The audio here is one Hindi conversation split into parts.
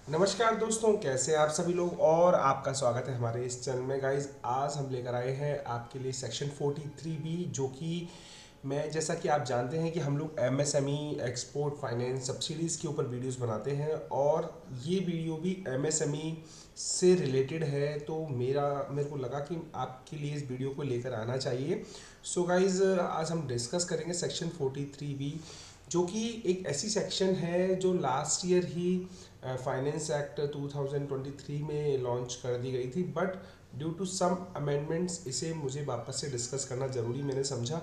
नमस्कार दोस्तों, कैसे हैं आप सभी लोग। और आपका स्वागत है हमारे इस चैनल में। गाइस, आज हम लेकर आए हैं आपके लिए सेक्शन 43B, जो कि मैं जैसा कि आप जानते हैं कि हम लोग एमएसएमई, एक्सपोर्ट फाइनेंस, सब्सिडीज़ के ऊपर वीडियोस बनाते हैं और ये वीडियो भी एमएसएमई से रिलेटेड है। तो मेरे को लगा कि आपके लिए इस वीडियो को लेकर आना चाहिए। सो गाइस, आज हम डिस्कस करेंगे सेक्शन 43B, जो कि एक ऐसी सेक्शन है जो लास्ट ईयर ही फाइनेंस एक्ट 2023 में लॉन्च कर दी गई थी, but due to some amendments इसे मुझे वापस से डिस्कस करना ज़रूरी मैंने समझा।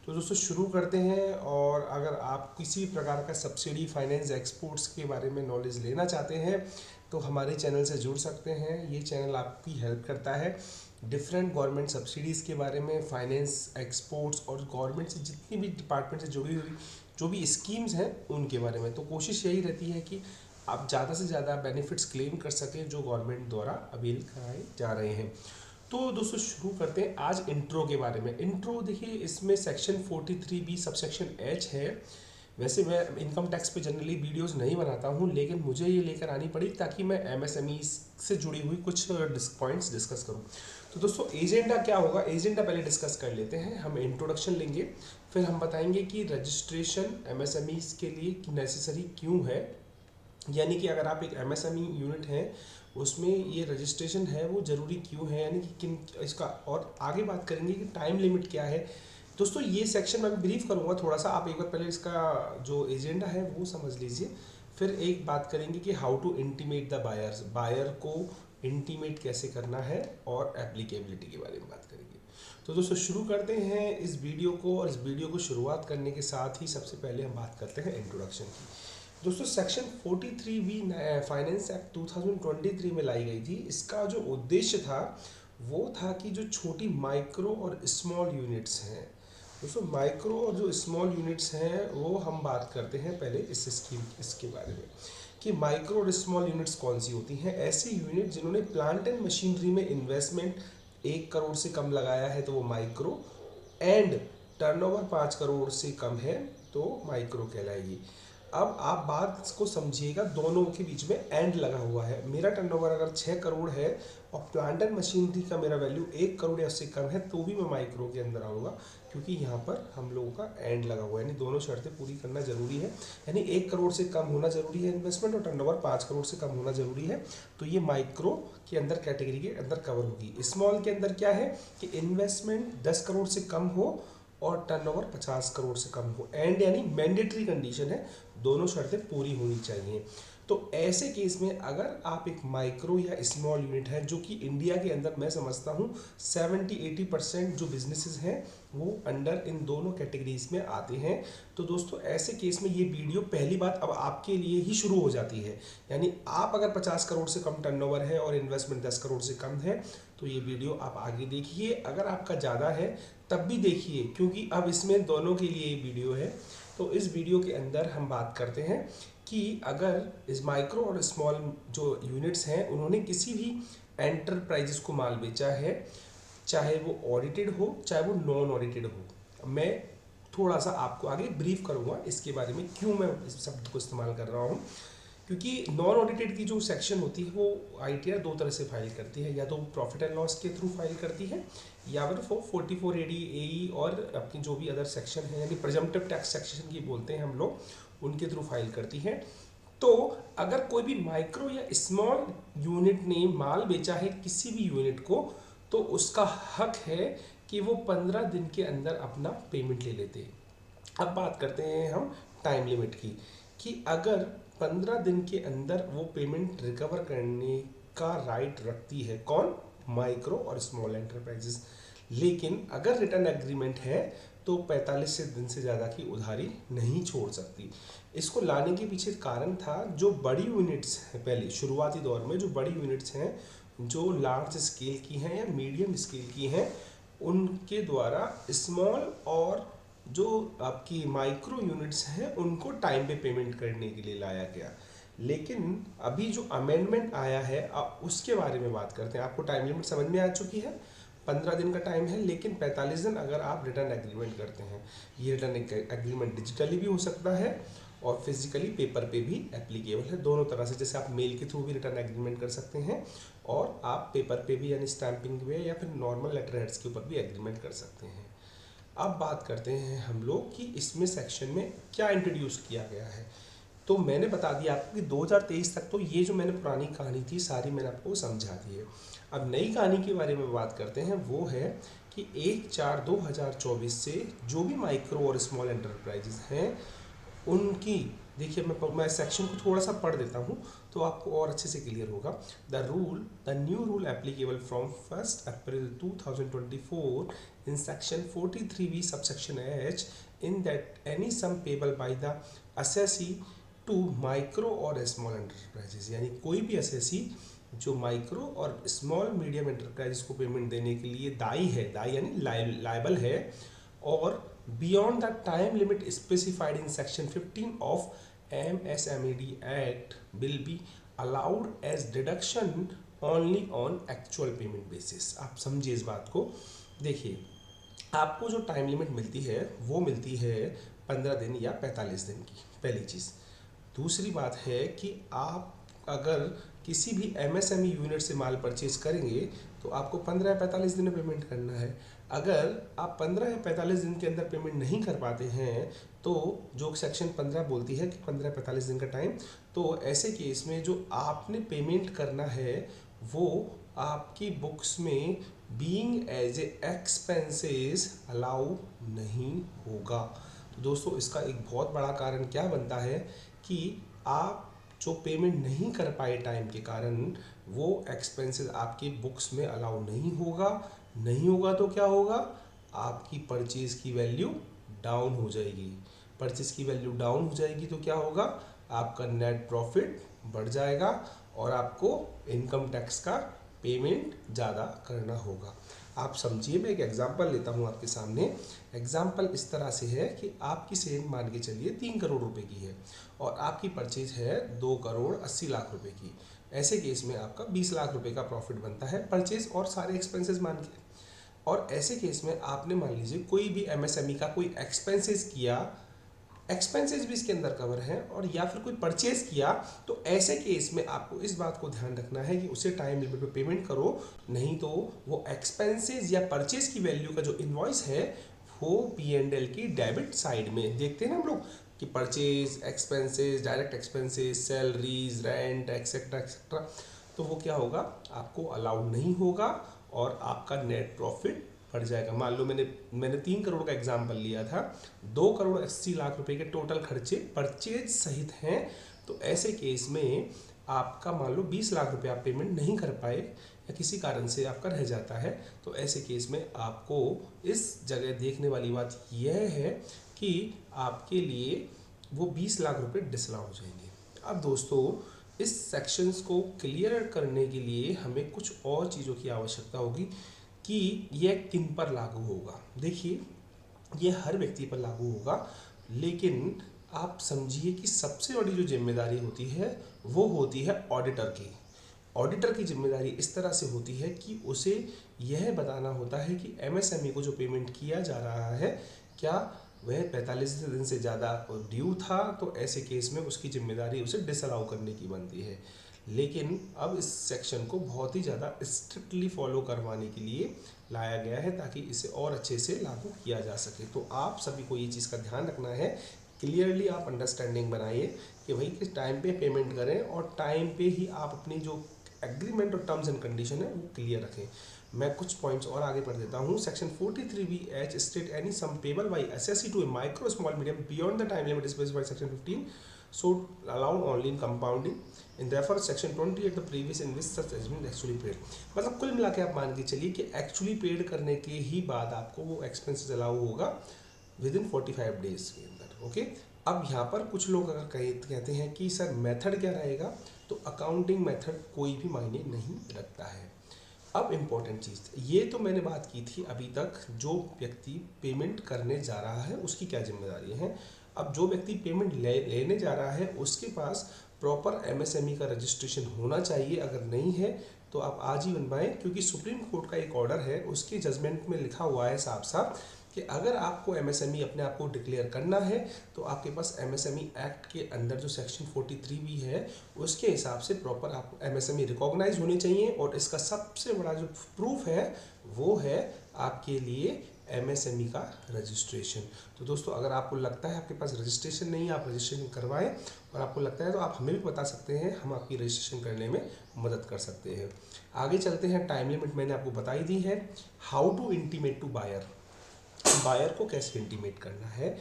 तो दोस्तों शुरू करते हैं। और अगर आप किसी प्रकार का सब्सिडी, फाइनेंस, एक्सपोर्ट्स के बारे में नॉलेज लेना चाहते हैं तो हमारे चैनल से जुड़ सकते हैं। ये चैनल आपकी हेल्प करता है डिफरेंट गवर्नमेंट सब्सिडीज़ के बारे में, फाइनेंस, एक्सपोर्ट्स और गवर्नमेंट से जितनी भी डिपार्टमेंट से जुड़ी हुई जो भी स्कीम्स हैं उनके बारे में। तो कोशिश यही रहती है कि आप ज़्यादा से ज़्यादा बेनिफिट्स क्लेम कर सकें जो गवर्नमेंट द्वारा अवेल कराए जा रहे हैं। तो दोस्तों शुरू करते हैं आज इंट्रो के बारे में। इंट्रो देखिए, इसमें सेक्शन 43B सबसेक्शन H है। वैसे मैं इनकम टैक्स पे जनरली वीडियोस नहीं बनाता हूँ, लेकिन मुझे ये लेकर आनी पड़ी ताकि मैं एमएसएमई से जुड़ी हुई कुछ पॉइंट्स डिस्कस करूँ। तो दोस्तों एजेंडा क्या होगा, एजेंडा पहले डिस्कस कर लेते हैं। हम इंट्रोडक्शन लेंगे, फिर हम बताएंगे कि रजिस्ट्रेशन एमएसएमई के लिए नेसेसरी क्यों है। यानी कि अगर आप एक एमएसएमई यूनिट है उसमें ये रजिस्ट्रेशन है वो ज़रूरी क्यों है, यानी कि किन इसका, और आगे बात करेंगे कि टाइम लिमिट क्या है। दोस्तों ये सेक्शन मैं ब्रीफ करूँगा थोड़ा सा, आप एक बार पहले इसका जो एजेंडा है वो समझ लीजिए। फिर एक बात करेंगे कि how to intimate the buyers, buyer को इंटीमेट कैसे करना है, और एप्लीकेबिलिटी के बारे में बात करेंगे। तो दोस्तों शुरू करते हैं इस वीडियो को। और इस वीडियो को शुरुआत करने के साथ ही सबसे पहले हम बात करते हैं इंट्रोडक्शन की। दोस्तों सेक्शन 43B फाइनेंस एक्ट 2023 में लाई गई थी। इसका जो उद्देश्य था वो था कि जो छोटी माइक्रो और स्मॉल यूनिट्स हैं, दोस्तों माइक्रो और जो स्मॉल यूनिट्स हैं वो हम बात करते हैं पहले इस स्कीम इसके बारे में कि माइक्रो और स्मॉल यूनिट्स कौन सी होती हैं। ऐसी यूनिट जिन्होंने प्लांट एंड मशीनरी में इन्वेस्टमेंट 1 करोड़ से कम लगाया है तो वो माइक्रो, एंड टर्नओवर 5 करोड़ से कम है तो माइक्रो कहलाएगी। अब आप बात को समझिएगा, दोनों के बीच में एंड लगा हुआ है। मेरा टर्नओवर अगर 6 करोड़ है और प्लांट एंड मशीनरी का मेरा वैल्यू 1 करोड़ या उससे कम है तो भी मैं माइक्रो के अंदर आऊँगा, क्योंकि यहाँ पर हम लोगों का एंड लगा हुआ है। यानी दोनों शर्तें पूरी करना जरूरी है। यानी 1 करोड़ से कम होना जरूरी है इन्वेस्टमेंट, और टर्नओवर 5 करोड़ से कम होना जरूरी है। तो ये माइक्रो के अंदर कैटेगरी के अंदर कवर होगी। स्मॉल के अंदर क्या है कि इन्वेस्टमेंट 10 करोड़ से कम हो और टर्नओवर 50 करोड़ से कम हो। एंड यानी मैंडेटरी कंडीशन है, दोनों शर्तें पूरी होनी चाहिए। तो ऐसे केस में अगर आप एक माइक्रो या स्मॉल यूनिट है, जो कि इंडिया के अंदर मैं समझता हूँ 70-80% जो बिजनेसेस हैं वो अंडर इन दोनों कैटेगरीज में आते हैं। तो दोस्तों ऐसे केस में ये वीडियो पहली बात अब आपके लिए ही शुरू हो जाती है। यानी आप अगर 50 करोड़ से कम टर्नओवर है और इन्वेस्टमेंट 10 करोड़ से कम है तो ये वीडियो आप आगे देखिए। अगर आपका ज़्यादा है तब भी देखिए, क्योंकि अब इसमें दोनों के लिए वीडियो है। तो इस वीडियो के अंदर हम बात करते हैं कि अगर इस माइक्रो और स्मॉल जो यूनिट्स हैं उन्होंने किसी भी एंटरप्राइजेस को माल बेचा है, चाहे वो ऑडिटेड हो चाहे वो नॉन ऑडिटेड हो। मैं थोड़ा सा आपको आगे ब्रीफ करूंगा इसके बारे में, क्यों मैं इस शब्द को इस्तेमाल कर रहा हूँ। क्योंकि नॉन ऑडिटेड की जो सेक्शन होती है वो आईटीआर दो तरह से फाइल करती है, या तो प्रॉफिट एंड लॉस के थ्रू फाइल करती है, या फिर 44AD AE और अपनी जो भी अदर सेक्शन है, यानी प्रिजम्पटिव टैक्स सेक्शन की बोलते हैं हम लोग, उनके थ्रू फाइल करती है। तो अगर कोई भी माइक्रो या स्मॉल यूनिट ने माल बेचा है किसी भी यूनिट को, तो उसका हक है कि वो 15 दिन के अंदर अपना पेमेंट ले लेते हैं। अब बात करते हैं हम टाइम लिमिट की, कि अगर 15 दिन के अंदर वो पेमेंट रिकवर करने का राइट रखती है कौन, माइक्रो और स्मॉल एंटरप्राइजेस। लेकिन अगर रिटर्न एग्रीमेंट है तो 45 से दिन से ज़्यादा की उधारी नहीं छोड़ सकती। इसको लाने के पीछे कारण था, जो बड़ी यूनिट्स हैं पहले शुरुआती दौर में, जो बड़ी यूनिट्स हैं जो लार्ज स्केल की हैं या मीडियम स्केल की हैं, उनके द्वारा स्मॉल और जो आपकी माइक्रो यूनिट्स हैं उनको टाइम पे पेमेंट करने के लिए लाया गया। लेकिन अभी जो अमेंडमेंट आया है अब उसके बारे में बात करते हैं। आपको टाइम लिमिट समझ में आ चुकी है, 15 दिन का टाइम है, लेकिन 45 दिन अगर आप रिटर्न एग्रीमेंट करते हैं। ये रिटर्न एग्रीमेंट डिजिटली भी हो सकता है और फिजिकली पेपर पे भी एप्लीकेबल है, दोनों तरह से। जैसे आप मेल के थ्रू भी रिटर्न एग्रीमेंट कर सकते हैं और आप पेपर पे भी यानी स्टैंपिंग पे या फिर नॉर्मल लेटर हेड्स के ऊपर भी एग्रीमेंट कर सकते हैं। अब बात करते हैं हम लोग कि इसमें सेक्शन में क्या इंट्रोड्यूस किया गया है। तो मैंने बता दिया आपको कि 2023 तक तो ये जो मैंने पुरानी कहानी थी सारी मैंने आपको समझा दी है। अब नई कहानी के बारे में बात करते हैं, वो है कि 1/4/2024 से जो भी माइक्रो और स्मॉल एंटरप्राइजेज हैं उनकी, देखिए मैं सेक्शन को थोड़ा सा पढ़ देता हूँ तो आपको और अच्छे से क्लियर होगा। The new rule applicable from 1 April 2024 in section 43B subsection H in that any sum payable by the assessee to micro और स्मॉल एंटरप्राइजेज, यानी कोई भी असेसी जो माइक्रो और स्मॉल मीडियम एंटरप्राइजेज को पेमेंट देने के लिए दायी है, दायी यानी लायबल है, और beyond the time limit specified in section 15 of MSMED Act will be allowed as deduction only on actual payment basis। आप समझिए इस बात को। देखिए, आपको जो टाइम लिमिट मिलती है वो मिलती है 15 दिन या 45 दिन की, पहली चीज़। दूसरी बात है कि आप अगर किसी भी MSME यूनिट से माल परचेज करेंगे तो आपको 15 या 45 दिन में पेमेंट करना है। अगर आप 15 या 45 दिन के अंदर पेमेंट नहीं कर पाते हैं तो जो सेक्शन 15 बोलती है कि 15-45 दिन का टाइम, तो ऐसे केस में जो आपने पेमेंट करना है वो आपकी बुक्स में being as a expenses allow नहीं होगा। तो दोस्तों, इसका एक बहुत बड़ा कारण क्या बनता है कि आप जो पेमेंट नहीं कर पाए टाइम के कारण वो एक्सपेंसेस आपके बुक्स में अलाउ नहीं होगा। नहीं होगा तो क्या होगा, आपकी परचेज की वैल्यू डाउन हो जाएगी। परचेज की वैल्यू डाउन हो जाएगी तो क्या होगा, आपका नेट प्रॉफिट बढ़ जाएगा और आपको इनकम टैक्स का पेमेंट ज़्यादा करना होगा। आप समझिए, मैं एक एग्जांपल लेता हूँ आपके सामने। एग्जांपल इस तरह से है कि आपकी सेल मान के चलिए 3 करोड़ रुपए की है और आपकी परचेज है 2,80,00,000 रुपए की। ऐसे केस में आपका 20 लाख रुपए का प्रॉफिट बनता है, परचेज और सारे एक्सपेंसेस मान के। और ऐसे केस में आपने मान लीजिए कोई भी MSME का कोई एक्सपेंसेस किया, एक्सपेंसेस भी इसके अंदर कवर है, और या फिर कोई परचेज किया, तो ऐसे केस में आपको इस बात को ध्यान रखना है कि उसे टाइम लिमिट में पेमेंट करो, नहीं तो वो एक्सपेंसेस या परचेज की वैल्यू का जो इनवॉइस है वो P&L की डेबिट साइड में देखते हैं ना हम लोग कि purchase, expenses, direct expenses, salaries, rent, etcetera etcetera, तो वो क्या होगा, आपको अलाउड नहीं होगा और आपका नेट प्रॉफिट बढ़ जाएगा। मान लो मैंने 3 करोड़ का एग्जाम्पल लिया था, 2,80,00,000 रुपए के टोटल खर्चे परचेज सहित हैं, तो ऐसे केस में आपका मान लो 20 लाख रुपए आप पेमेंट नहीं कर पाए या किसी कारण से आपका रह जाता है, तो ऐसे केस में आपको इस जगह देखने वाली बात यह है कि आपके लिए वो 20 लाख रुपए डिसअलाउ हो जाएंगे। अब दोस्तों, इस सेक्शंस को क्लियर करने के लिए हमें कुछ और चीज़ों की आवश्यकता होगी कि यह किन पर लागू होगा। देखिए, ये हर व्यक्ति पर लागू होगा, लेकिन आप समझिए कि सबसे बड़ी जो जिम्मेदारी होती है वो होती है ऑडिटर की। ऑडिटर की जिम्मेदारी इस तरह से होती है कि उसे यह बताना होता है कि MSME को जो पेमेंट किया जा रहा है क्या वह 45 दिन से ज़्यादा ड्यू था, तो ऐसे केस में उसकी जिम्मेदारी उसे डिसअलाउ करने की बनती है। लेकिन अब इस सेक्शन को बहुत ही ज़्यादा स्ट्रिक्टली फॉलो करवाने के लिए लाया गया है ताकि इसे और अच्छे से लागू किया जा सके। तो आप सभी को ये चीज़ का ध्यान रखना है, क्लियरली आप अंडरस्टैंडिंग बनाइए कि भाई किस टाइम पे पेमेंट करें और टाइम पे ही आप अपनी जो एग्रीमेंट और टर्म्स एंड कंडीशन है वो क्लियर रखें। मैं कुछ पॉइंट्स और आगे पढ़ देता हूँ। Section 43B(H) state any sum payable by assessee to a micro small medium beyond the time limit specified section 15 so allowed only in compounding and therefore section 28 the previous in which such has been actually paid। मतलब कुल मिला के आप मान के चलिए कि एक्चुअली पेड करने के ही बाद आपको वो एक्सपेंसेस अलाउ होगा विद इन 45 डेज के अंदर। ओके, अब यहाँ पर कुछ लोग अगर कहते हैं कि सर मेथड क्या रहेगा, तो अकाउंटिंग मेथड कोई भी मायने नहीं रखता है। अब इम्पॉर्टेंट चीज़, ये तो मैंने बात की थी अभी तक, जो व्यक्ति पेमेंट करने जा रहा है उसकी क्या जिम्मेदारी है। अब जो व्यक्ति पेमेंट लेने जा रहा है उसके पास प्रॉपर MSME का रजिस्ट्रेशन होना चाहिए। अगर नहीं है तो आप आज ही बनवाएं, क्योंकि सुप्रीम कोर्ट का एक ऑर्डर है, उसके जजमेंट में लिखा हुआ है साफ साफ कि अगर आपको एमएसएमई अपने आप को डिक्लेयर करना है तो आपके पास एमएसएमई एक्ट के अंदर जो सेक्शन 43 भी है उसके हिसाब से प्रॉपर आपको एमएसएमई रिकॉग्नाइज होने चाहिए। और इसका सबसे बड़ा जो प्रूफ है वो है आपके लिए एमएसएमई का रजिस्ट्रेशन। तो दोस्तों अगर आपको लगता है आपके पास रजिस्ट्रेशन नहीं है, आप रजिस्ट्रेशन करवाएं, और आपको लगता है तो आप हमें भी बता सकते हैं, हम आपकी रजिस्ट्रेशन करने में मदद कर सकते हैं। आगे चलते हैं। टाइम लिमिट मैंने आपको बताई दी है। How to intimate to buyer, buyer को कैसे इंटीमेट करना है।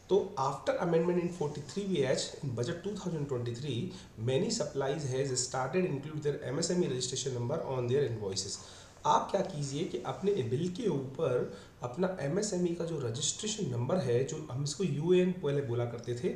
तो after amendment in 43BH in budget 2023 many supplies has started include their MSME registration number on their invoices. आप क्या कीजिए कि अपने बिल के ऊपर अपना एमएसएमई का जो रजिस्ट्रेशन नंबर है, जो हम इसको यूएएन पहले बोला करते थे,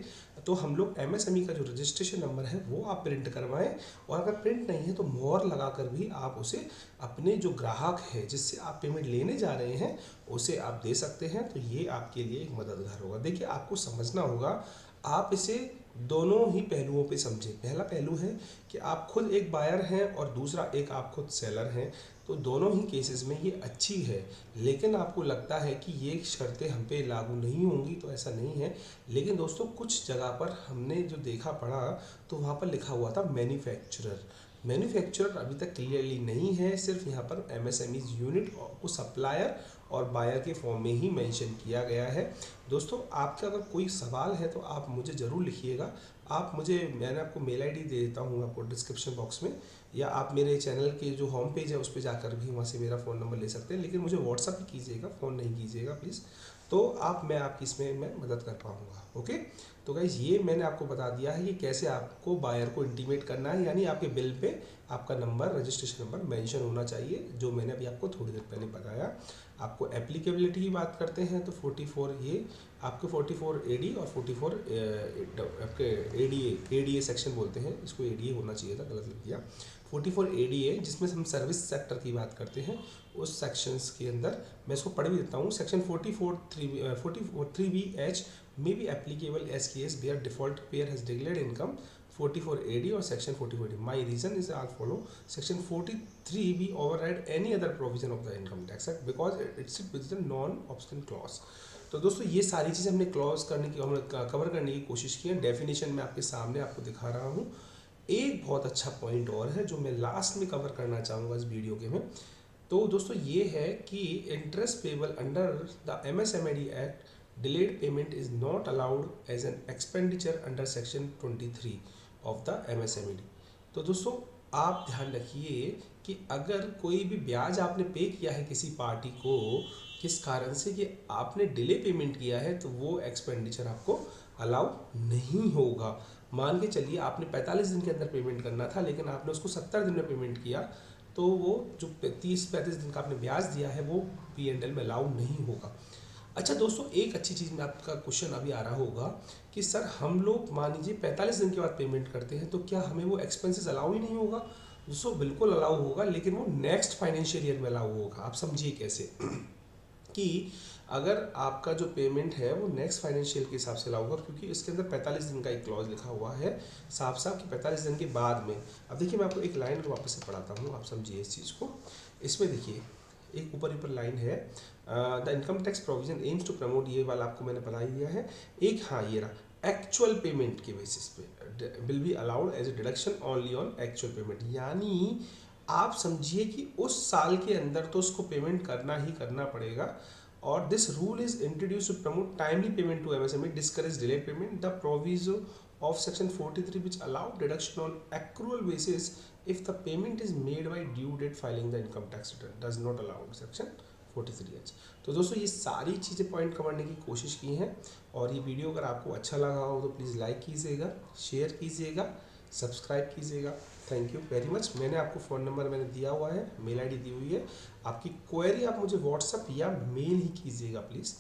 तो हम लोग एमएसएमई का जो रजिस्ट्रेशन नंबर है वो आप प्रिंट करवाएं। और अगर प्रिंट नहीं है तो मोहर लगाकर भी आप उसे अपने जो ग्राहक है जिससे आप पेमेंट लेने जा रहे हैं उसे आप दे सकते हैं। तो ये आपके लिए एक मददगार होगा। देखिए आपको समझना होगा, आप इसे दोनों ही पहलुओं पे समझें। पहला पहलू है कि आप खुद एक बायर हैं और दूसरा एक आप खुद सेलर हैं, तो दोनों ही केसेस में ये अच्छी है। लेकिन आपको लगता है कि ये शर्तें हम पे लागू नहीं होंगी, तो ऐसा नहीं है। लेकिन दोस्तों कुछ जगह पर हमने जो देखा पढ़ा तो वहाँ पर लिखा हुआ था मैन्युफैक्चरर। मैन्युफैक्चरर अभी तक क्लियरली नहीं है, सिर्फ यहाँ पर एमएसएमई यूनिट को सप्लायर और बायर के फॉर्म में ही मेंशन किया गया है। दोस्तों आपका अगर कोई सवाल है तो आप मुझे ज़रूर लिखिएगा। मैंने आपको मेल आईडी दे देता हूँ आपको डिस्क्रिप्शन बॉक्स में, या आप मेरे चैनल के जो होम पेज है उस पर जाकर भी वहाँ से मेरा फ़ोन नंबर ले सकते हैं। लेकिन मुझे व्हाट्सअप ही कीजिएगा, फ़ोन नहीं कीजिएगा प्लीज़, तो मैं आपकी इसमें मैं मदद कर पाऊँगा। ओके, तो गाइज़ ये मैंने आपको बता दिया है कि कैसे आपको बायर को इंटीमेट करना है, यानी आपके बिल पे आपका नंबर, रजिस्ट्रेशन नंबर मेंशन होना चाहिए, जो मैंने अभी आपको थोड़ी देर पहले बताया। आपको एप्लीकेबिलिटी की बात करते हैं तो 44 ये आपके 44 एडी और 44 आपके एडीए सेक्शन बोलते हैं, इसको एडीए होना चाहिए था, गलत लिख दिया। 44 एडीए जिसमें हम सर्विस सेक्टर की बात करते हैं, उस सेक्शंस के अंदर मैं इसको पढ़ भी देता हूँ। Section 43BH may be applicable as case where default payer has declared income 44AD or section 44D. My reason is as follow. Section 43B override any other provision of the income tax act because it's with the non-option clause. तो दोस्तों ये सारी चीज़ें हमने कवर करने की कोशिश की है। डेफिनेशन में आपके सामने आपको दिखा रहा हूँ। एक बहुत अच्छा पॉइंट और है जो मैं लास्ट में कवर करना चाहूँगा इस वीडियो के में। तो दोस्तों ये है कि interest payable under the MSMED act delayed payment is not allowed as an expenditure under section 23 of the MSMED। तो दोस्तों आप ध्यान रखिए कि अगर कोई भी ब्याज आपने पे किया है किसी पार्टी को, किस कारण से कि आपने डिले पेमेंट किया है, तो वो एक्सपेंडिचर आपको अलाउ नहीं होगा। मान के चलिए आपने 45 दिन के अंदर पेमेंट करना था लेकिन आपने उसको 70 दिन में पेमेंट किया, तो वो जो 30-35 दिन का आपने ब्याज दिया है वो P&L में अलाउ नहीं होगा। अच्छा दोस्तों, एक अच्छी चीज़ में आपका क्वेश्चन अभी आ रहा होगा कि सर हम लोग मान लीजिए 45 दिन के बाद पेमेंट करते हैं तो क्या हमें वो एक्सपेंसेस अलाउ ही नहीं होगा। दोस्तों बिल्कुल अलाउ होगा, लेकिन वो नेक्स्ट फाइनेंशियल ईयर में अलाउ होगा। आप समझिए कैसे कि अगर आपका जो पेमेंट है वो नेक्स्ट फाइनेंशियल के हिसाब से अलाउ होगा, क्योंकि इसके अंदर 45 दिन का एक क्लॉज लिखा हुआ है साफ साफ कि 45 दिन के बाद में। अब देखिए मैं आपको एक लाइन को वापस से पढ़ाता हूँ, आप समझिए इस चीज़ को। इसमें देखिए एक ऊपर लाइन है, the income tax provision aims to promote, ये वाला आपको मैंने बता ही दिया है। एक हाँ ये रहा, एक्चुअल पेमेंट के बेसिस पे will be allowed as a deduction only on actual payment. यानी आप समझिए कि उस साल के अंदर तो उसको पेमेंट करना ही करना पड़ेगा। और this rule is introduce to promote timely payment to MSME, discourage delay payment. The proviso of section 43 which allow deduction on accrual basis if the payment is made by due date filing the income tax return does not allow section 43H। तो दोस्तों ये सारी चीज़ें पॉइंट करने की कोशिश की हैं, और ये वीडियो अगर आपको अच्छा लगा हो तो प्लीज़ लाइक कीजिएगा, शेयर कीजिएगा, सब्सक्राइब कीजिएगा। Thank you very much. मैंने आपको फ़ोन नंबर मैंने दिया हुआ है, मेल आईडी दी हुई है। आपकी क्वेरी आप मुझे व्हाट्सअप या मेल ही कीजिएगा प्लीज़।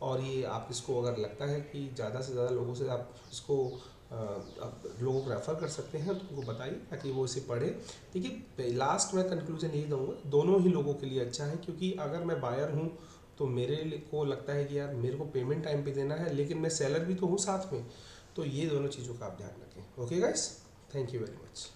और ये आप इसको अगर लगता है कि ज़्यादा से ज़्यादा लोगों से आप इसको आप लोगों को रेफ़र कर सकते हैं तो उनको बताइए ताकि वो इसे पढ़े। देखिए लास्ट में कंक्लूजन यही दूँगा, दोनों ही लोगों के लिए अच्छा है, क्योंकि अगर मैं बायर हूँ तो मेरे को लगता है कि यार मेरे को पेमेंट टाइम पे देना है, लेकिन मैं सेलर भी तो हूँ साथ में। तो ये दोनों चीज़ों का आप ध्यान रखें। Okay guys, thank you very much.